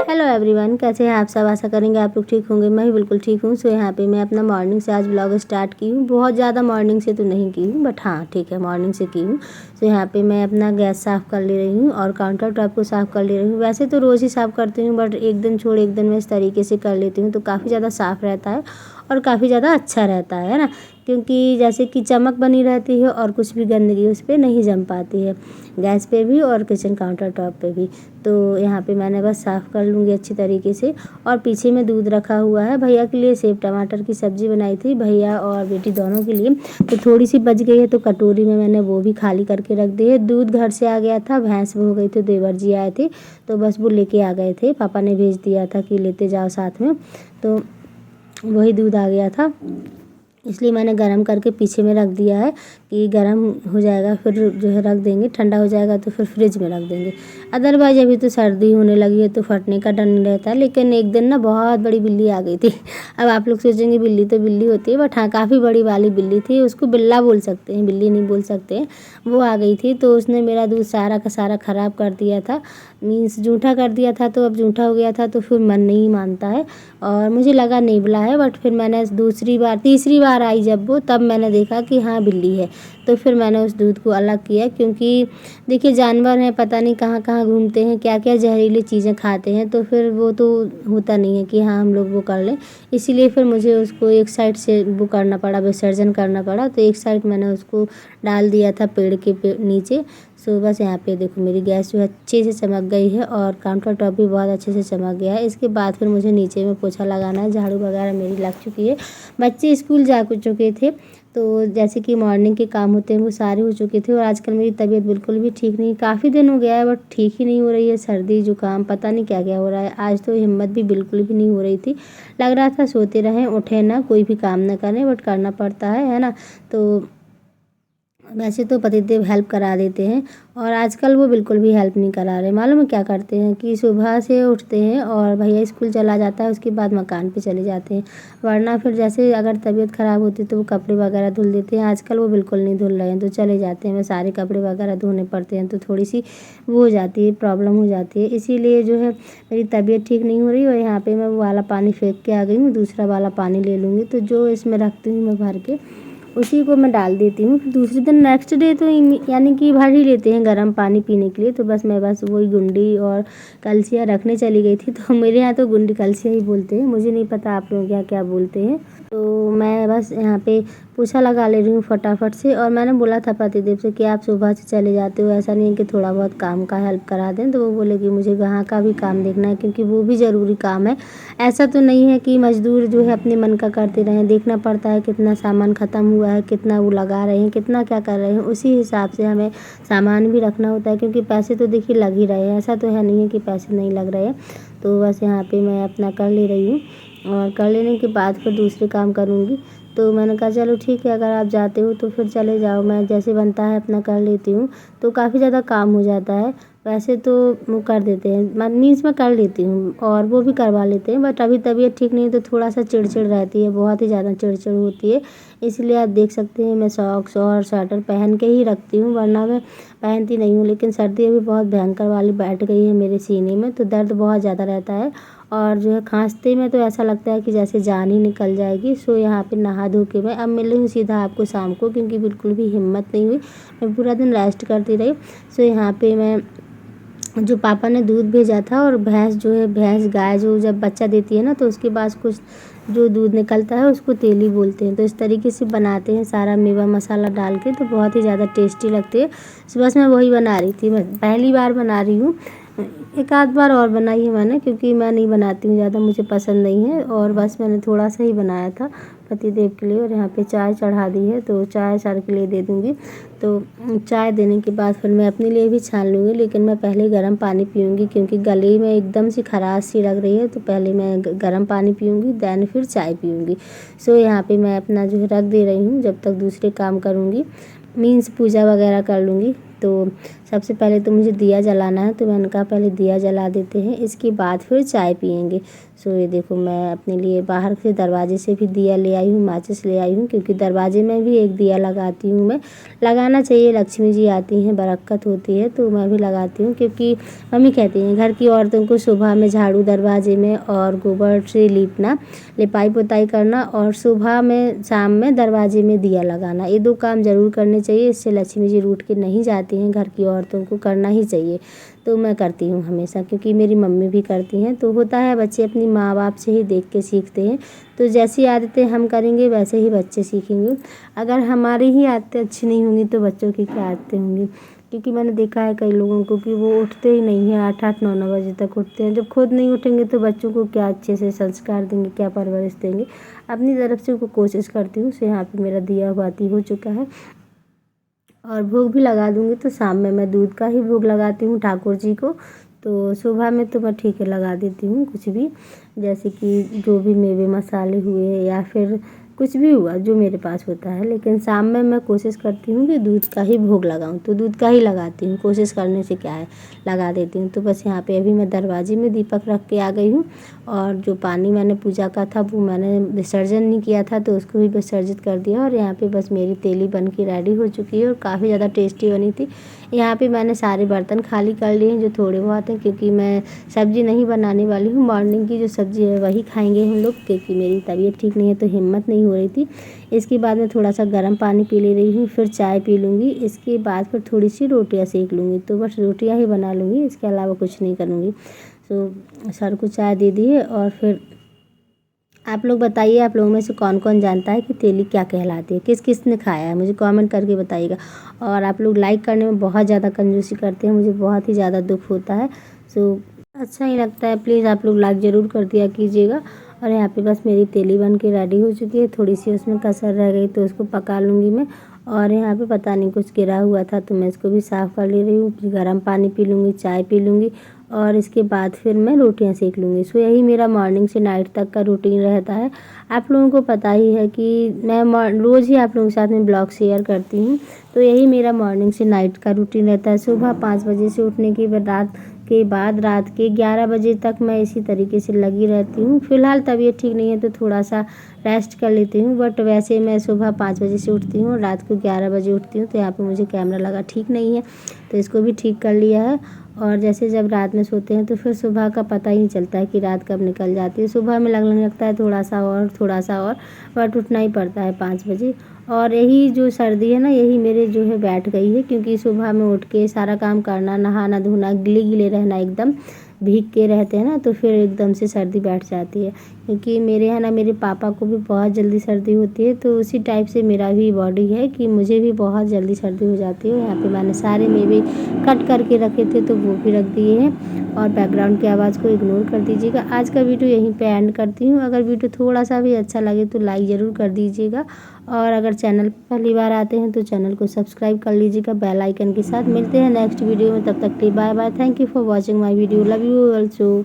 Hello everyone, कैसे हैं आप सब। आशा करेंगे आप लोग ठीक होंगे। मैं भी बिल्कुल ठीक हूँ। सो यहाँ पे मैं अपना मॉर्निंग से आज ब्लॉग स्टार्ट की हूँ। बहुत ज़्यादा मॉर्निंग से तो नहीं की हूँ, बट हाँ ठीक है, मॉर्निंग से की हूँ। सो यहाँ पे मैं अपना गैस साफ़ कर ले रही हूँ और काउंटर टॉप को साफ़ कर ले रही हूँ। वैसे तो रोज़ ही साफ़ करती हूँ, बट एक दिन छोड़ एक दिन मैं इस तरीके से कर लेती हूँ तो काफ़ी ज़्यादा साफ़ रहता है और काफ़ी ज़्यादा अच्छा रहता है ना। क्योंकि जैसे कि चमक बनी रहती है और कुछ भी गंदगी उस पर नहीं जम पाती है, गैस पे भी और किचन काउंटर टॉप पे भी। तो यहाँ पे मैंने बस साफ़ कर लूँगी अच्छी तरीके से। और पीछे में दूध रखा हुआ है, भैया के लिए सेब टमाटर की सब्ज़ी बनाई थी, भैया और बेटी दोनों के लिए। तो थोड़ी सी बच गई है तो कटोरी में मैंने वो भी खाली करके रख दी है। दूध घर से आ गया था, भैंस हो गई थी, देवर जी आए थे तो बस वो लेके आ गए थे, पापा ने भेज दिया था कि लेते जाओ साथ में। तो वही दूध आ गया था, इसलिए मैंने गरम करके पीछे में रख दिया है कि गरम हो जाएगा फिर जो है रख देंगे, ठंडा हो जाएगा तो फिर फ्रिज में रख देंगे। अदरवाइज़ अभी तो सर्दी होने लगी है तो फटने का डर नहीं रहता है। लेकिन एक दिन ना बहुत बड़ी बिल्ली आ गई थी। अब आप लोग सोचेंगे बिल्ली तो बिल्ली होती है, बट हाँ काफ़ी बड़ी वाली बिल्ली थी, उसको बिल्ला बोल सकते हैं, बिल्ली नहीं बोल सकते। वो आ गई थी तो उसने मेरा दूध सारा का सारा ख़राब कर दिया था, मीन्स जूठा कर दिया था। तो अब जूठा हो गया था तो फिर मन नहीं मानता है और मुझे लगा नेबला है, बट फिर मैंने दूसरी बार तीसरी बार आई जब वो, तब मैंने देखा कि हाँ बिल्ली है। तो फिर मैंने उस दूध को अलग किया, क्योंकि देखिए जानवर हैं, पता नहीं कहाँ कहाँ घूमते हैं, क्या क्या जहरीली चीज़ें खाते हैं, तो फिर वो तो होता नहीं है कि हाँ हम लोग वो कर लें। इसीलिए फिर मुझे उसको एक साइड से वो करना पड़ा, विसर्जन करना पड़ा। तो एक साइड मैंने उसको डाल दिया था पेड़ के नीचे। सो बस यहाँ पे देखो मेरी गैस जो है अच्छे से चमक गई है और काउंटर टॉप भी बहुत अच्छे से चमक गया है। इसके बाद फिर मुझे नीचे में पोछा लगाना है, झाड़ू वगैरह मेरी लग चुकी है। बच्चे स्कूल जा चुके थे तो जैसे कि मॉर्निंग के काम होते हैं वो सारे हो चुके थे। और आजकल मेरी तबीयत बिल्कुल भी ठीक नहीं, काफ़ी दिन हो गया है बट ठीक ही नहीं हो रही है। सर्दी जुकाम पता नहीं क्या क्या हो रहा है। आज तो हिम्मत भी बिल्कुल भी नहीं हो रही थी, लग रहा था सोते रहें, उठे ना, कोई भी काम ना करें, बट करना पड़ता है ना। तो वैसे तो पतिदेव हेल्प करा देते हैं और आजकल वो बिल्कुल भी हेल्प नहीं करा रहे। मालूम है क्या करते हैं कि सुबह से उठते हैं और भैया स्कूल चला जाता है, उसके बाद मकान पे चले जाते हैं। वरना फिर जैसे अगर तबीयत ख़राब होती तो वो कपड़े वगैरह धुल देते हैं। आजकल वो बिल्कुल नहीं धुल रहे हैं तो चले जाते हैं, मैं सारे कपड़े वगैरह धोने पड़ते हैं तो थोड़ी सी वो हो जाती है, प्रॉब्लम हो जाती है। इसीलिए जो है मेरी तबीयत ठीक नहीं हो रही। और यहाँ पर मैं वो वाला पानी फेंक के आ गई हूँ, दूसरा वाला पानी ले लूँगी। तो जो इसमें रखती हूँ मैं भर के, उसी को मैं डाल देती हूँ। फिर दूसरे दिन नेक्स्ट डे तो यानी कि भर ही लेते हैं गर्म पानी पीने के लिए। तो बस मैं बस वही गुंडी और कलसिया रखने चली गई थी। तो मेरे यहाँ तो गुंडी कलसिया ही बोलते हैं, मुझे नहीं पता आप लोग क्या क्या बोलते हैं। तो मैं बस यहाँ पे पोछा लगा ले रही हूँ फटाफट से। और मैंने बोला था पतिदेव से कि आप सुबह से चले जाते हो, ऐसा नहीं है कि थोड़ा बहुत काम का हेल्प करा दें। तो वो बोले कि मुझे वहाँ का भी काम देखना है क्योंकि वो भी ज़रूरी काम है। ऐसा तो नहीं है कि मज़दूर जो है अपने मन का करते रहें, देखना पड़ता है कितना सामान ख़त्म हुआ है, कितना वो लगा रहे हैं, कितना क्या कर रहे हैं, उसी हिसाब से हमें सामान भी रखना होता है। क्योंकि पैसे तो देखिए लग ही रहे हैं, ऐसा तो है नहीं है कि पैसे नहीं लग रहे हैं। तो बस यहाँ पे मैं अपना कर ले रही हूँ और कर लेने के बाद फिर दूसरे काम करूँगी। तो मैंने कहा चलो ठीक है, अगर आप जाते हो तो फिर चले जाओ, मैं जैसे बनता है अपना कर लेती हूँ। तो काफ़ी ज़्यादा काम हो जाता है। वैसे तो वो कर देते हैं, मीन्स मैं कर लेती हूँ और वो भी करवा लेते हैं, बट अभी तबीयत ठीक नहीं है तो थोड़ा सा चिड़चिड़ रहती है, बहुत ही ज़्यादा चिड़चिड़ होती है। इसलिए आप देख सकते हैं मैं सॉक्स और स्वेटर पहन के ही रखती हूँ, वरना मैं पहनती नहीं हूँ। लेकिन सर्दी अभी बहुत भयंकर वाली बैठ गई है मेरे सीने में, तो दर्द बहुत ज़्यादा रहता है और जो है खांसते में तो ऐसा लगता है कि जैसे जान ही निकल जाएगी। सो यहाँ पे नहा धो के मैं अब मिल रही हूँ सीधा आपको शाम को, क्योंकि बिल्कुल भी हिम्मत नहीं हुई, मैं पूरा दिन रेस्ट करती रही। सो यहाँ पे मैं जो पापा ने दूध भेजा था, और भैंस जो है, भैंस गाय जो जब बच्चा देती है ना तो उसके पास कुछ जो दूध निकलता है उसको तेली बोलते हैं। तो इस तरीके से बनाते हैं सारा मेवा मसाला डाल के, तो बहुत ही ज़्यादा टेस्टी लगती है। बस मैं वही बना रही थी, मैं पहली बार बना रही हूँ। एक आध बार और बनाई है मैंने, क्योंकि मैं नहीं बनाती हूँ ज़्यादा, मुझे पसंद नहीं है। और बस मैंने थोड़ा सा ही बनाया था पतिदेव के लिए। और यहाँ पे चाय चढ़ा दी है, तो चाय सर के लिए दे दूँगी। तो चाय देने के बाद फिर मैं अपने लिए भी छान लूँगी, लेकिन मैं पहले गर्म पानी पीऊँगी क्योंकि गले में एकदम से खराश सी लग रही है। तो पहले मैं गर्म पानी पीऊँगी, देन फिर चाय पीऊँगी। सो यहाँ पे मैं अपना जो है रख दे रही हूँ जब तक दूसरे काम करूँगी, मीन्स पूजा वगैरह कर लूँगी। तो सबसे पहले तो मुझे दिया जलाना है, तो मैंने कहा पहले दिया जला देते हैं, इसके बाद फिर चाय पियेंगे। सो ये देखो मैं अपने लिए बाहर से दरवाजे से भी दिया ले आई हूँ, माचिस ले आई हूँ, क्योंकि दरवाजे में भी एक दिया लगाती हूँ मैं। लगाना चाहिए, लक्ष्मी जी आती हैं, बरकत होती है, तो मैं भी लगाती हूँ। क्योंकि मम्मी कहती हैं घर की औरतों को सुबह में झाड़ू दरवाजे में और गोबर से लीपना, लिपाई पोताई करना, और सुबह में शाम में दरवाजे में दिया लगाना, ये 2 काम ज़रूर करने चाहिए। इससे लक्ष्मी जी रूठ के नहीं जाती हैं, घर की औरतों को करना ही चाहिए। तो मैं करती हूँ हमेशा, क्योंकि मेरी मम्मी भी करती हैं। तो होता है बच्चे अपनी माँ बाप से ही देख के सीखते हैं, तो जैसी आदतें हम करेंगे वैसे ही बच्चे सीखेंगे। अगर हमारी ही आदतें अच्छी नहीं होंगी तो बच्चों की क्या आदतें होंगी। क्योंकि मैंने देखा है कई लोगों को कि वो उठते ही नहीं हैं, 8-8 9-9 बजे तक उठते हैं। जब खुद नहीं उठेंगे तो बच्चों को क्या अच्छे से संस्कार देंगे, क्या परवरिश देंगे। अपनी तरफ से कोशिश करती हूँ। सो यहाँ पे मेरा दिया बाती हो चुका है और भोग भी लगा दूँगी। तो शाम में मैं दूध का ही भोग लगाती हूँ ठाकुर जी को। तो सुबह में तो मैं ठीक है लगा देती हूँ कुछ भी, जैसे कि जो भी मेवे मसाले हुए या फिर कुछ भी हुआ जो मेरे पास होता है। लेकिन शाम में मैं कोशिश करती हूँ कि दूध का ही भोग लगाऊँ, तो दूध का ही लगाती हूँ। कोशिश करने से क्या है, लगा देती हूँ। तो बस यहाँ पे अभी मैं दरवाजे में दीपक रख के आ गई हूँ, और जो पानी मैंने पूजा का था वो मैंने विसर्जन नहीं किया था, तो उसको भी विसर्जित कर दिया। और यहाँ पे बस मेरी तेली बन के रेडी हो चुकी है और काफ़ी ज़्यादा टेस्टी बनी थी। यहाँ पे मैंने सारे बर्तन खाली कर लिए हैं जो थोड़े बहुत हैं, क्योंकि मैं सब्ज़ी नहीं बनाने वाली हूँ। मॉर्निंग की जो सब्ज़ी है वही खाएंगे हम लोग, क्योंकि मेरी तबीयत ठीक नहीं है तो हिम्मत नहीं हो रही थी। इसके बाद मैं थोड़ा सा गर्म पानी पी ले रही हूँ, फिर चाय पी लूँगी। इसके बाद फिर थोड़ी सी रोटियाँ सेक लूँगी। तो बस रोटियाँ ही बना लूँगी, इसके अलावा कुछ नहीं करूँगी। तो सर को चाय दे दी है। और फिर आप लोग बताइए, आप लोगों में से कौन कौन जानता है कि तेली क्या कहलाती है, किस किस ने खाया है, मुझे कमेंट करके बताइएगा। और आप लोग लाइक करने में बहुत ज़्यादा कंजूसी करते हैं, मुझे बहुत ही ज़्यादा दुख होता है। सो अच्छा ही लगता है, प्लीज़ आप लोग लाइक ज़रूर कर दिया कीजिएगा। और यहाँ पे बस मेरी तेली बन के रेडी हो चुकी है, थोड़ी सी उसमें कसर रह गई तो उसको पका लूँगी मैं। और यहाँ पे पता नहीं कुछ गिरा हुआ था तो मैं इसको भी साफ़ कर ले रही हूँ। फिर गर्म पानी पी लूँगी, चाय पी लूँगी, और इसके बाद फिर मैं रोटियां सेक लूँगी। सो यही मेरा मॉर्निंग से नाइट तक का रूटीन रहता है। आप लोगों को पता ही है कि मैं रोज़ ही आप लोगों के साथ में ब्लॉग शेयर करती हूँ। तो यही मेरा मॉर्निंग से नाइट का रूटीन रहता है। सुबह 5 बजे से उठने के बाद रात के 11 बजे तक मैं इसी तरीके से लगी रहती हूँ। फ़िलहाल तबीयत ठीक नहीं है तो थोड़ा सा रेस्ट कर लेती हूँ, बट वैसे मैं सुबह 5 बजे से उठती हूँ और रात को 11 बजे उठती हूँ। तो यहाँ पे मुझे कैमरा लगा ठीक नहीं है, तो इसको भी ठीक कर लिया है। और जैसे जब रात में सोते हैं तो फिर सुबह का पता ही नहीं चलता है कि रात कब निकल जाती है। सुबह में लगने लगता है थोड़ा सा और, बट उठना ही पड़ता है 5 बजे। और यही जो सर्दी है ना, यही मेरे जो है बैठ गई है, क्योंकि सुबह में उठ के सारा काम करना, नहाना धोना, गिले गिले रहना, एकदम भीग के रहते हैं ना, तो फिर एकदम से सर्दी बैठ जाती है। क्योंकि मेरे यहाँ ना मेरे पापा को भी बहुत जल्दी सर्दी होती है, तो उसी टाइप से मेरा भी बॉडी है कि मुझे भी बहुत जल्दी सर्दी हो जाती है। यहाँ पे मैंने सारे मेवे कट करके रखे थे तो वो भी रख दिए हैं। और बैकग्राउंड की आवाज़ को इग्नोर कर दीजिएगा। आज का वीडियो यहीं पे एंड करती हूँ। अगर वीडियो थोड़ा सा भी अच्छा लगे तो लाइक ज़रूर कर दीजिएगा, और अगर चैनल पर पहली बार आते हैं तो चैनल को सब्सक्राइब कर लीजिएगा बेल आइकन के साथ। मिलते हैं नेक्स्ट वीडियो में, तब तक के लिए bye bye. Thank you for watching my video, love you also.